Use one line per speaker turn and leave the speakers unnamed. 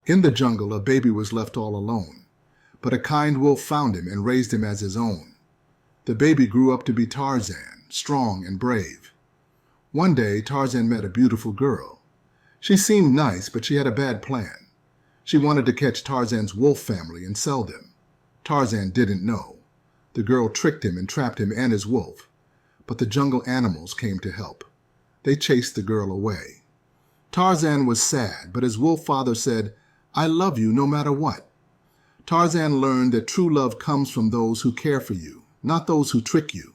In the jungle, a baby was left all alone, but a kind wolf found him and raised him as his own. The baby grew up to be Tarzan, strong and brave. One day, Tarzan met a beautiful girl. She seemed nice, but she had a bad plan. She wanted to catch Tarzan's wolf family and sell them. Tarzan didn't know. The girl tricked him and trapped him and his wolf, but the jungle animals came to help. They chased the girl away. Tarzan was sad, but his wolf father said, "I love you no matter what." Tarzan learned that true love comes from those who care for you, not those who trick you.